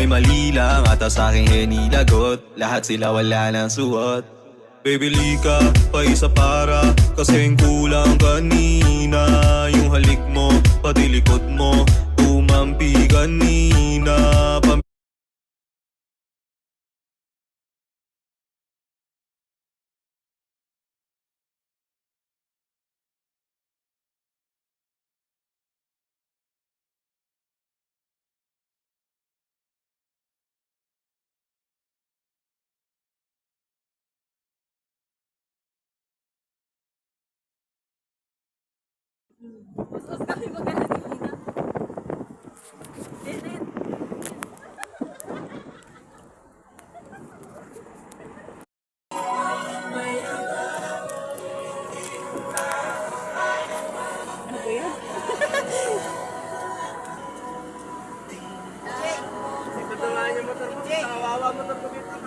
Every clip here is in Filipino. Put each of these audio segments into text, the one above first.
may mali lang ata sa aking hinilagot. Lahat sila wala ng suot. Bibili ka pa isa para kasing kulang kanina. Yung halik mo, pati likod mo, umampi kanina.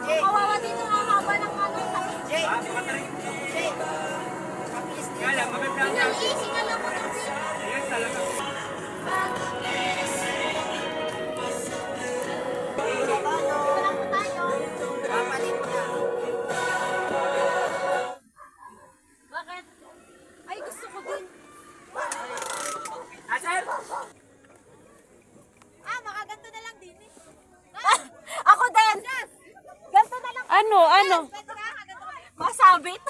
Kawawa dito ang haba ng ano. Easy na lang mo. Bakit? Ay, gusto ko din. Makaganto na lang din eh. Ako din. Ganto na lang. Ano? Masabit.